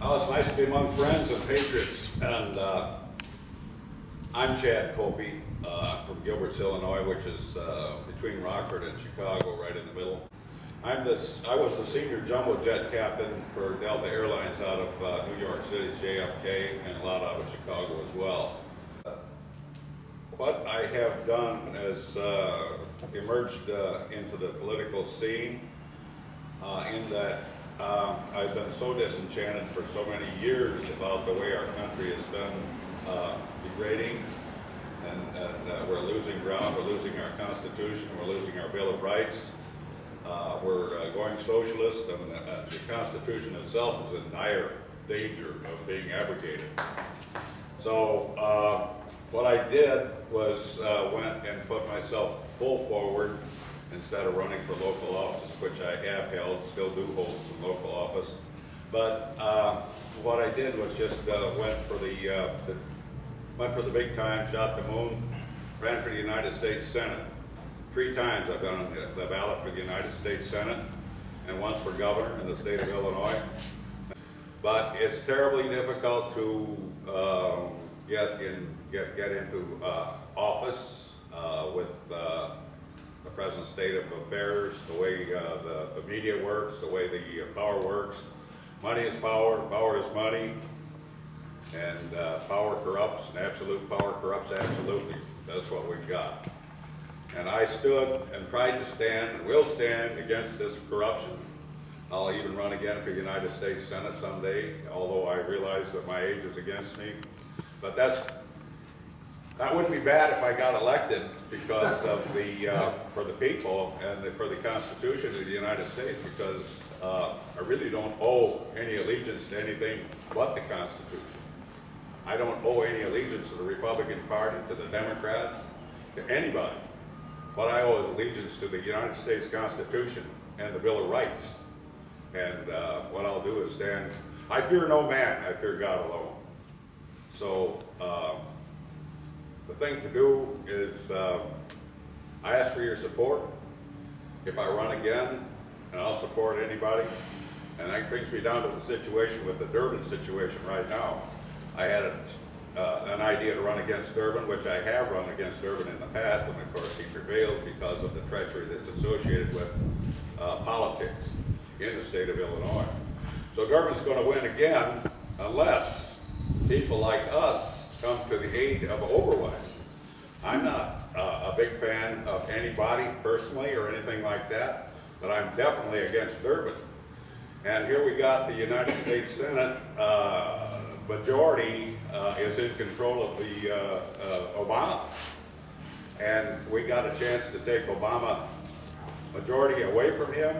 Oh, it's nice to be among friends and patriots. And I'm Chad Koppie from Gilbert's, Illinois, which is between Rockford and Chicago, right in the middle. I was the senior jumbo jet captain for Delta Airlines out of New York City, JFK, and a lot out of Chicago as well. What I have done is emerged into the political scene in that I've been so disenchanted for so many years about the way our country has been degrading, and we're losing ground, we're losing our Constitution, we're losing our Bill of Rights, we're going socialist, and the Constitution itself is in dire danger of being abrogated. So what I did was went and put myself full forward instead of running for local office, which I have held, still do hold some local office. But what I did was just went for the big time, shot the moon, ran for the United States Senate. 3 times I've been on the ballot for the United States Senate, and once for governor in the state of Illinois. But it's terribly difficult to get into office with the present state of affairs, the way the media works, the way the power works. Money is power, power is money, and power corrupts, and absolute power corrupts absolutely. That's what we've got. And I stood and tried to stand and will stand against this corruption. I'll even run again for the United States Senate someday, although I realize that my age is against me. But that wouldn't be bad if I got elected because of for the people and for the Constitution of the United States, because I really don't owe any allegiance to anything but the Constitution. I don't owe any allegiance to the Republican Party, to the Democrats, to anybody. What I owe is allegiance to the United States Constitution and the Bill of Rights. And what I'll do is stand. I fear no man, I fear God alone. So the thing to do is I ask for your support if I run again, and I'll support anybody. And that brings me down to the situation with the Durbin situation right now. I had an idea to run against Durbin, which I have run against Durbin in the past, and of course he prevails because of the treachery that's associated with politics in the state of Illinois. So Durbin's going to win again unless people like us come to the aid of Oberweis. I'm not a big fan of anybody personally or anything like that, but I'm definitely against Durbin. And here we got the United States Senate majority is in control of the Obama. And we got a chance to take Obama majority away from him.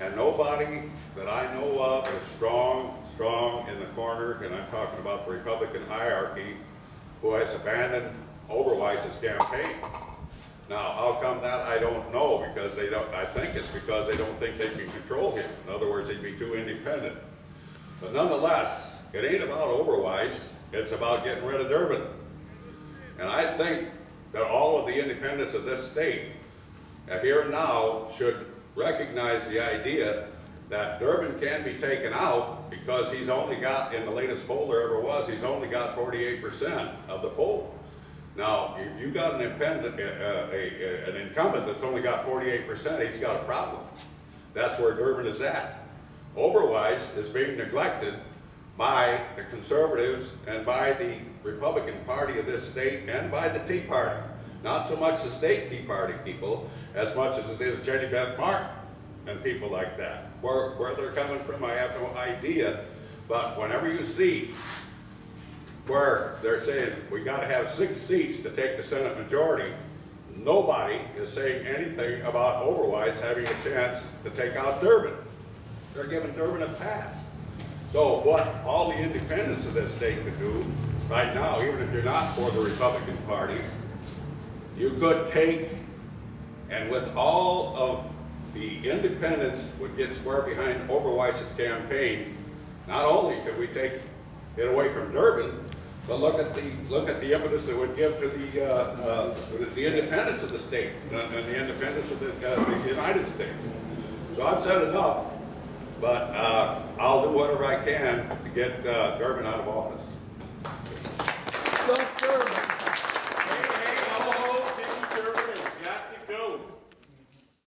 And nobody that I know of is strong in the corner, and I'm talking about the Republican hierarchy, who has abandoned Oberweis's campaign. Now, how come that? I don't know, because they don't. I think it's because they don't think they can control him. In other words, he'd be too independent. But nonetheless, it ain't about Oberweis, it's about getting rid of Durbin. And I think that all of the independents of this state, here and now, should recognize the idea that Durbin can be taken out because he's only got, in the latest poll there ever was, he's only got 48% of the poll. Now, if you got an incumbent that's only got 48%, he's got a problem. That's where Durbin is at. Oberweis is being neglected by the conservatives and by the Republican Party of this state and by the Tea Party. Not so much the state Tea Party people as much as it is Jenny Beth Martin and people like that. Where they're coming from, I have no idea. But whenever you see where they're saying we got to have 6 seats to take the Senate majority, nobody is saying anything about Oberweis having a chance to take out Durbin. They're giving Durbin a pass. So what all the independents of this state could do right now, even if you're not for the Republican Party, you could take, and with all of the independents would get square behind Oberweis's campaign, not only could we take it away from Durbin, but look at the impetus it would give to the independence of the state and the independence of the United States. So I've said enough. But I'll do whatever I can to get Durbin out of office. Durbin.